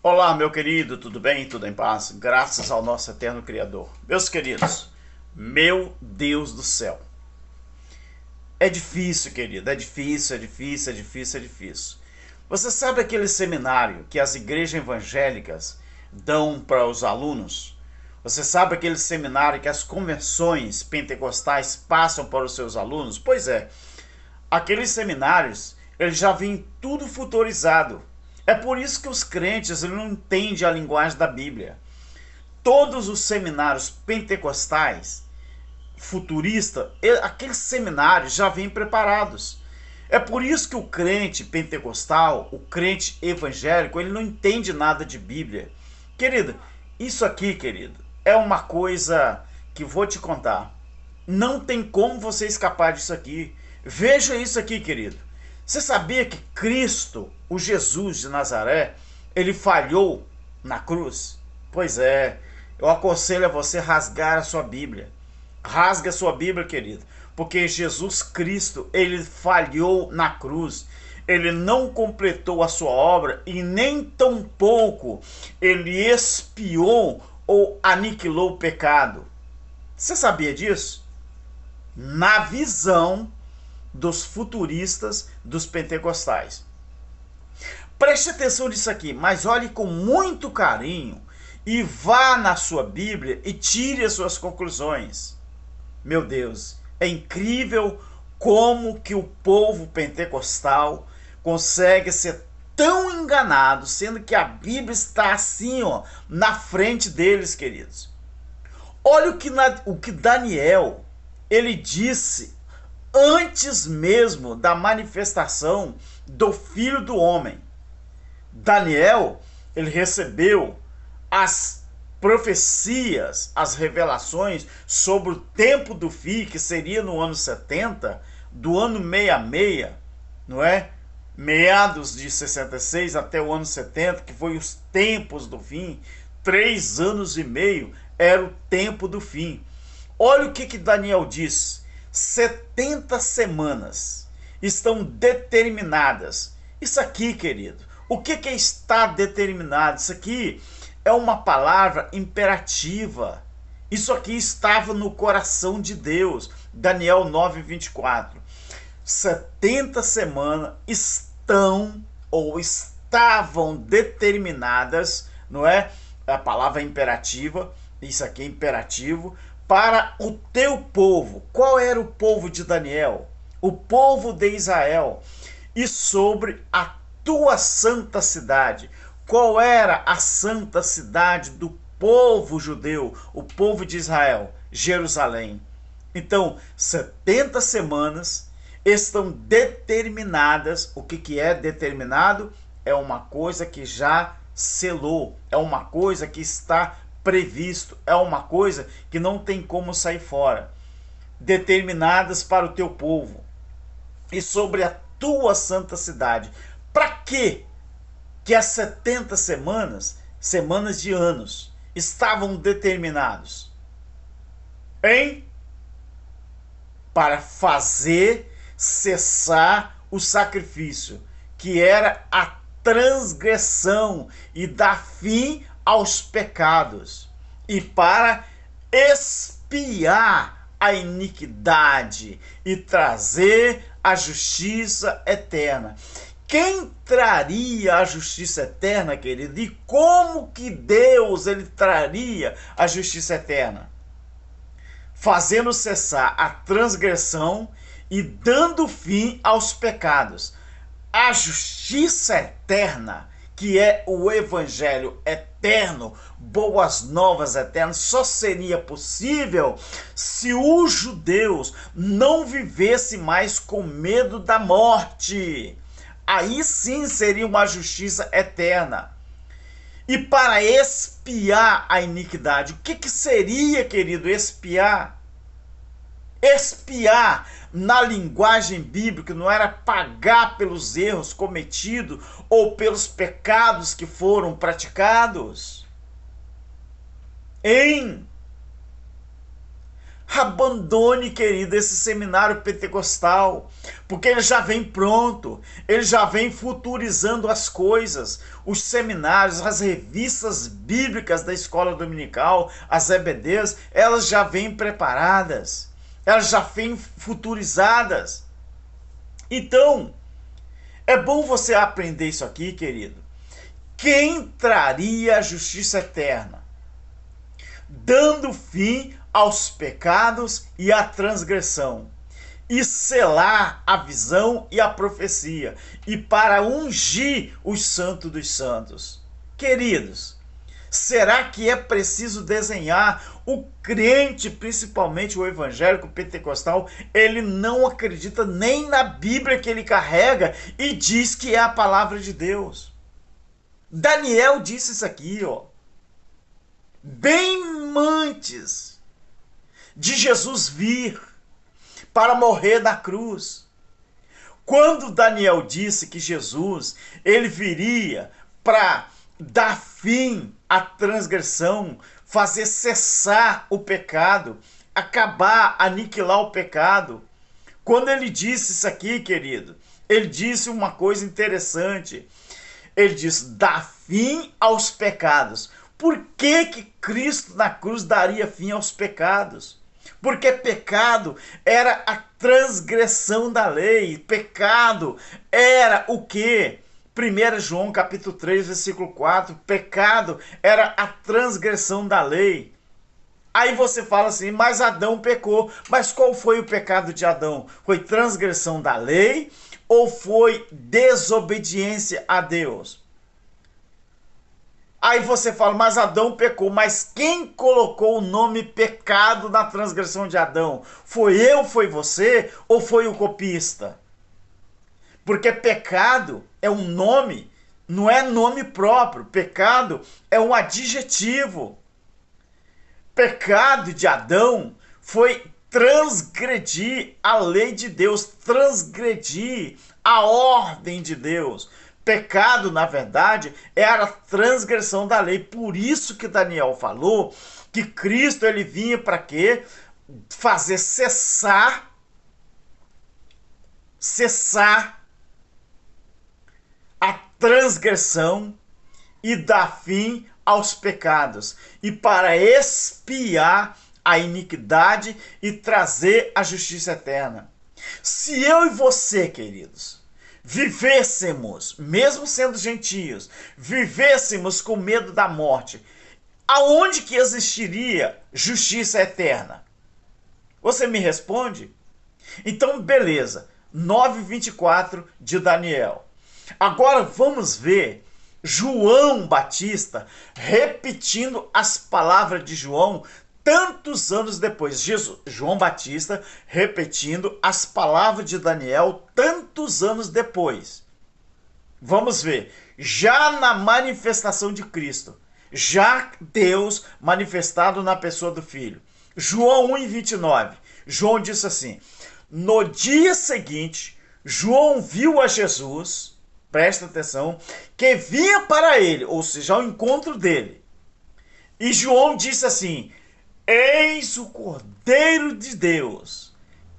Olá, meu querido, tudo bem? Tudo em paz? Graças ao nosso eterno Criador. Meus queridos, meu Deus do céu. É difícil, querido, é difícil, é difícil, é difícil, é difícil. Você sabe aquele seminário que as igrejas evangélicas dão para os alunos? Você sabe aquele seminário que as convenções pentecostais passam para os seus alunos? Pois é, aqueles seminários, eles já vêm tudo futurizado. É por isso que os crentes não entendem a linguagem da Bíblia. Todos os seminários pentecostais, futuristas, aqueles seminários já vêm preparados. É por isso que o crente pentecostal, o crente evangélico, ele não entende nada de Bíblia. Querido, isso aqui, querido, é uma coisa que vou te contar. Não tem como você escapar disso aqui. Veja isso aqui, querido. Você sabia que Cristo, o Jesus de Nazaré, ele falhou na cruz? Pois é, eu aconselho a você rasgar a sua Bíblia. Rasga a sua Bíblia, querido, porque Jesus Cristo, ele falhou na cruz. Ele não completou a sua obra e nem tampouco ele expiou ou aniquilou o pecado. Você sabia disso? Na visão dos futuristas, dos pentecostais. Preste atenção nisso aqui, mas olhe com muito carinho e vá na sua Bíblia e tire as suas conclusões. Meu Deus, é incrível como que o povo pentecostal consegue ser tão enganado, sendo que a Bíblia está assim, ó, na frente deles, queridos. Olha o que Daniel, ele disse antes mesmo da manifestação do Filho do Homem. Daniel, ele recebeu as profecias, as revelações sobre o tempo do fim, que seria no ano 70, do ano 66, não é? Meados de 66 até o ano 70, que foi os tempos do fim, 3 anos e meio era o tempo do fim. Olha o que Daniel diz: 70 semanas estão determinadas. Isso aqui, querido, o que está determinado? Isso aqui é uma palavra imperativa. Isso aqui estava no coração de Deus. Daniel 9:24. 70 semanas estão ou estavam determinadas, não é? A palavra imperativa, isso aqui é imperativo, para o teu povo. Qual era o povo de Daniel? O povo de Israel. E sobre a tua santa cidade. Qual era a santa cidade do povo judeu, o povo de Israel? Jerusalém. Então, 70 semanas estão determinadas. O que é determinado? É uma coisa que já selou, é uma coisa que está previsto, é uma coisa que não tem como sair fora. Determinadas para o teu povo e sobre a tua santa cidade. Para quê que as 70 semanas, semanas de anos, estavam determinados? Para fazer cessar o sacrifício, que era a transgressão, e dar fim aos pecados, e para expiar a iniquidade e trazer a justiça eterna. Quem traria a justiça eterna, querido? E como que Deus ele traria a justiça eterna? Fazendo cessar a transgressão e dando fim aos pecados. A justiça eterna, que é o evangelho eterno, boas novas eternas, só seria possível se os judeus não vivessem mais com medo da morte. Aí sim seria uma justiça eterna. E para expiar a iniquidade, o que seria, querido, expiar? Expiar, na linguagem bíblica, não era pagar pelos erros cometidos ou pelos pecados que foram praticados. Abandone, querido, esse seminário pentecostal, porque ele já vem pronto, ele já vem futurizando as coisas. Os seminários, as revistas bíblicas da escola dominical, as EBDs, elas já vêm preparadas, elas já vêm futurizadas. Então, é bom você aprender isso aqui, querido. Quem traria a justiça eterna? Dando fim aos pecados e à transgressão, e selar a visão e a profecia, e para ungir os santos dos santos. Queridos, será que é preciso desenhar? O crente, principalmente o evangélico pentecostal, ele não acredita nem na Bíblia que ele carrega e diz que é a palavra de Deus. Daniel disse isso aqui, ó, bem antes de Jesus vir para morrer na cruz. Quando Daniel disse que Jesus, ele viria para dar fim à transgressão, fazer cessar o pecado, acabar, aniquilar o pecado. Quando ele disse isso aqui, querido, ele disse uma coisa interessante. Ele disse, dá fim aos pecados. Por que que Cristo na cruz daria fim aos pecados? Porque pecado era a transgressão da lei. Pecado era o quê? 1 João capítulo 3, versículo 4. Pecado era a transgressão da lei. Aí você fala assim, mas Adão pecou. Mas qual foi o pecado de Adão? Foi transgressão da lei ou foi desobediência a Deus? Aí você fala, mas Adão pecou. Mas quem colocou o nome pecado na transgressão de Adão? Foi eu, foi você ou foi o copista? Porque pecado é um nome, não é nome próprio. Pecado é um adjetivo. Pecado de Adão foi transgredir a lei de Deus, transgredir a ordem de Deus. Pecado, na verdade, era a transgressão da lei. Por isso que Daniel falou que Cristo ele vinha para quê? Fazer cessar a transgressão e dar fim aos pecados, e para expiar a iniquidade e trazer a justiça eterna. Se eu e você, queridos, vivêssemos, mesmo sendo gentios, vivêssemos com medo da morte, aonde que existiria justiça eterna? Você me responde? Então, beleza, 9:24 de Daniel. Agora vamos ver João Batista repetindo as palavras de João tantos anos depois. João Batista repetindo as palavras de Daniel tantos anos depois. Vamos ver. Já na manifestação de Cristo, já Deus manifestado na pessoa do Filho. João 1:29. João disse assim: no dia seguinte, João viu a Jesus, presta atenção, que vinha para ele, ou seja, ao encontro dele. E João disse assim: eis o Cordeiro de Deus,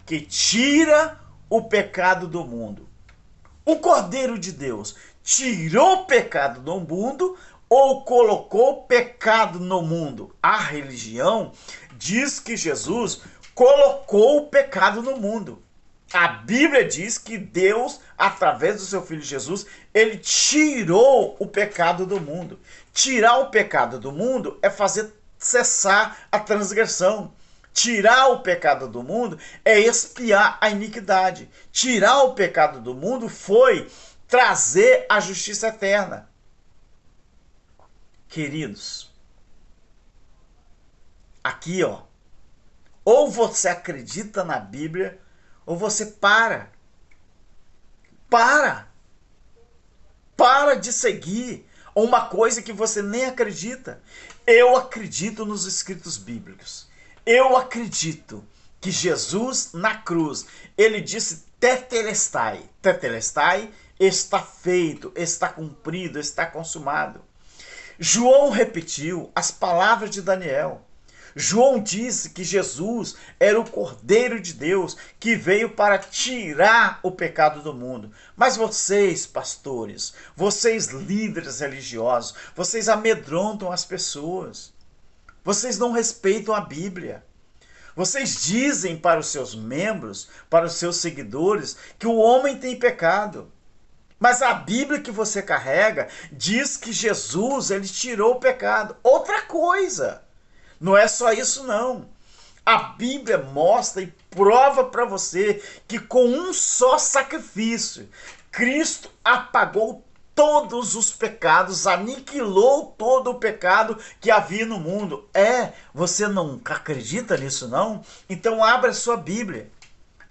que tira o pecado do mundo. O Cordeiro de Deus tirou o pecado do mundo ou colocou pecado no mundo? A religião diz que Jesus colocou o pecado no mundo. A Bíblia diz que Deus, através do seu Filho Jesus, ele tirou o pecado do mundo. Tirar o pecado do mundo é fazer cessar a transgressão. Tirar o pecado do mundo é expiar a iniquidade. Tirar o pecado do mundo foi trazer a justiça eterna. Queridos, aqui ó, ou você acredita na Bíblia, ou você para de seguir uma coisa que você nem acredita. Eu acredito nos escritos bíblicos. Eu acredito que Jesus na cruz, ele disse tetelestai. Tetelestai, está feito, está cumprido, está consumado. João repetiu as palavras de Daniel. João disse que Jesus era o Cordeiro de Deus que veio para tirar o pecado do mundo. Mas vocês, pastores, vocês líderes religiosos, vocês amedrontam as pessoas. Vocês não respeitam a Bíblia. Vocês dizem para os seus membros, para os seus seguidores, que o homem tem pecado. Mas a Bíblia que você carrega diz que Jesus, ele tirou o pecado. Outra coisa. Não é só isso não. A Bíblia mostra e prova para você que com um só sacrifício, Cristo apagou todos os pecados, aniquilou todo o pecado que havia no mundo. Você não acredita nisso não? Então abra a sua Bíblia.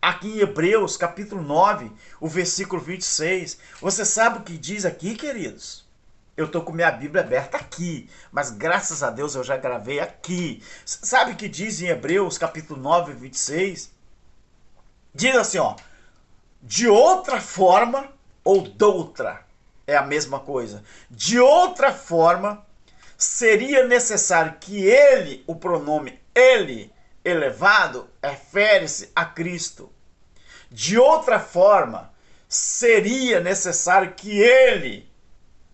Aqui em Hebreus, capítulo 9, o versículo 26. Você sabe o que diz aqui, queridos? Eu estou com minha Bíblia aberta aqui, mas graças a Deus eu já gravei aqui. Sabe o que diz em Hebreus, capítulo 9, 26? Diz assim, ó. De outra forma, ou doutra, é a mesma coisa. De outra forma, seria necessário que ele, o pronome ele, elevado, refere-se a Cristo. De outra forma, seria necessário que ele,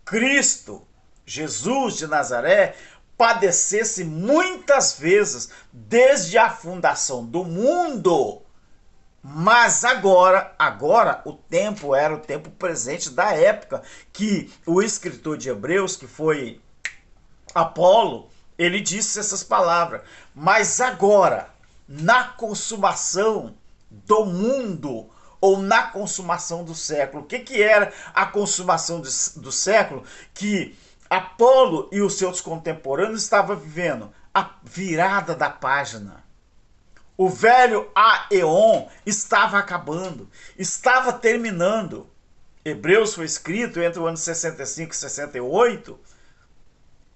Cristo, Jesus de Nazaré, padecesse muitas vezes desde a fundação do mundo. Mas agora o tempo era o tempo presente da época que o escritor de Hebreus, que foi Apolo, ele disse essas palavras. Mas agora, na consumação do mundo, ou na consumação do século. O que era a consumação do século? Que Apolo e os seus contemporâneos estavam vivendo a virada da página. O velho Aeon estava acabando, estava terminando. Hebreus foi escrito entre o ano 65 e 68.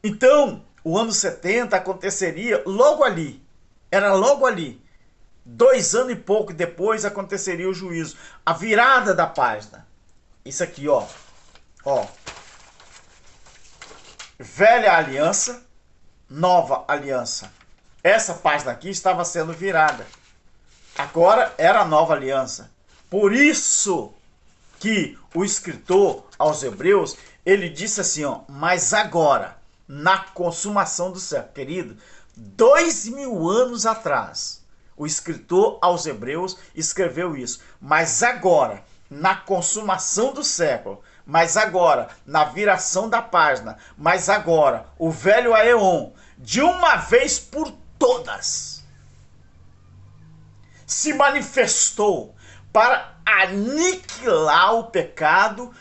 Então, o ano 70 aconteceria logo ali. Era logo ali. 2 anos e pouco depois aconteceria o juízo. A virada da página. Isso aqui, ó. Velha aliança, nova aliança. Essa página aqui estava sendo virada. Agora era a nova aliança. Por isso que o escritor aos Hebreus, ele disse assim, ó, mas agora, na consumação do século, querido, 2000 anos atrás, o escritor aos Hebreus escreveu isso. Mas agora, na consumação do século, mas agora, na viração da página, mas agora, o velho Aeon, de uma vez por todas, se manifestou para aniquilar o pecado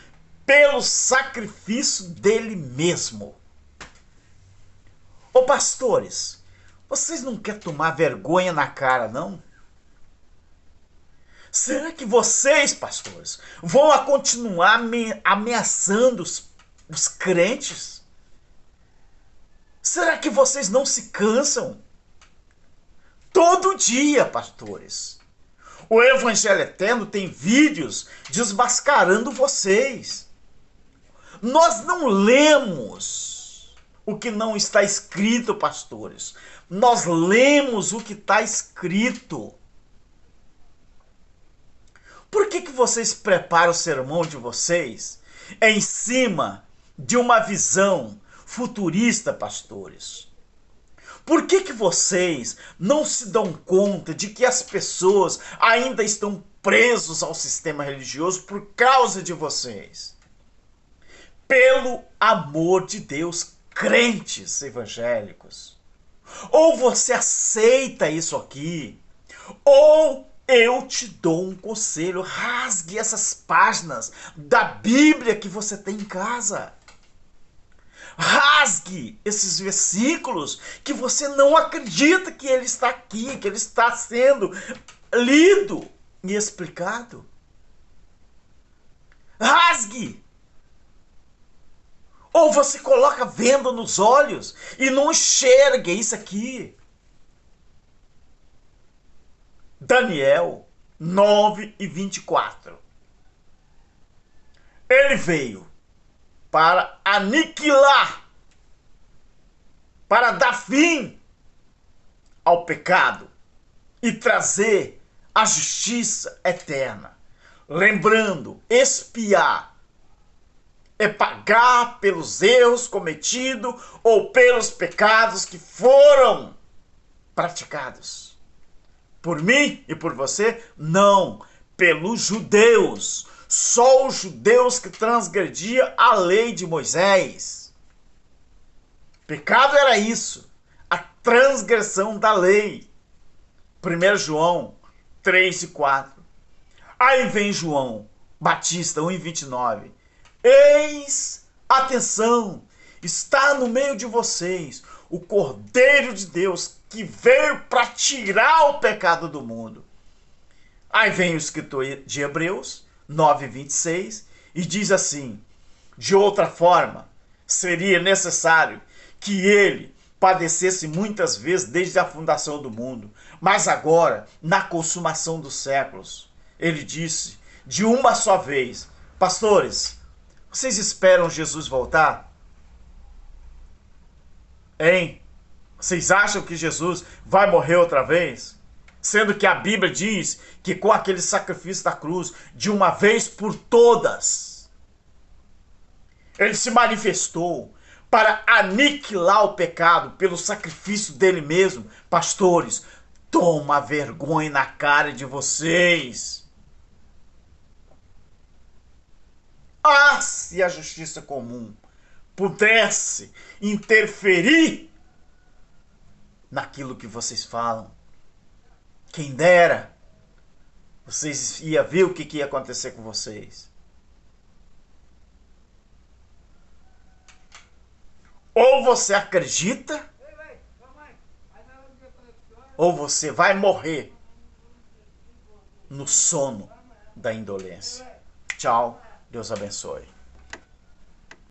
pelo sacrifício dele mesmo. Ô pastores, vocês não querem tomar vergonha na cara, não? Será que vocês, pastores, vão continuar ameaçando os crentes? Será que vocês não se cansam? Todo dia, pastores. O Evangelho Eterno tem vídeos desmascarando vocês. Nós não lemos o que não está escrito, pastores. Nós lemos o que está escrito. Por que vocês preparam o sermão de vocês em cima de uma visão futurista, pastores? Por que vocês não se dão conta de que as pessoas ainda estão presos ao sistema religioso por causa de vocês? Pelo amor de Deus, crentes evangélicos, ou você aceita isso aqui, ou eu te dou um conselho: rasgue essas páginas da Bíblia que você tem em casa. Rasgue esses versículos que você não acredita que ele está aqui, que ele está sendo lido e explicado. Rasgue! Ou você coloca venda nos olhos e não enxerga isso aqui. Daniel 9:24. Ele veio para aniquilar, para dar fim ao pecado e trazer a justiça eterna. Lembrando, expiar é pagar pelos erros cometidos ou pelos pecados que foram praticados. Por mim e por você? Não. Pelos judeus. Só os judeus que transgrediam a lei de Moisés. Pecado era isso. A transgressão da lei. 1 João 3 e 4. Aí vem João Batista 1:29. Eis, atenção, está no meio de vocês o Cordeiro de Deus que veio para tirar o pecado do mundo. Aí vem o escritor de Hebreus 9:26 e diz assim: de outra forma, seria necessário que ele padecesse muitas vezes desde a fundação do mundo, mas agora, na consumação dos séculos, ele disse de uma só vez. Pastores, vocês esperam Jesus voltar? Hein? Vocês acham que Jesus vai morrer outra vez? Sendo que a Bíblia diz que com aquele sacrifício da cruz, de uma vez por todas, ele se manifestou para aniquilar o pecado pelo sacrifício dele mesmo. Pastores, toma vergonha na cara de vocês. Ah, se a justiça comum pudesse interferir naquilo que vocês falam, quem dera, vocês iam ver o que ia acontecer com vocês. Ou você acredita, ou você vai morrer no sono da indolência. Tchau, Deus abençoe.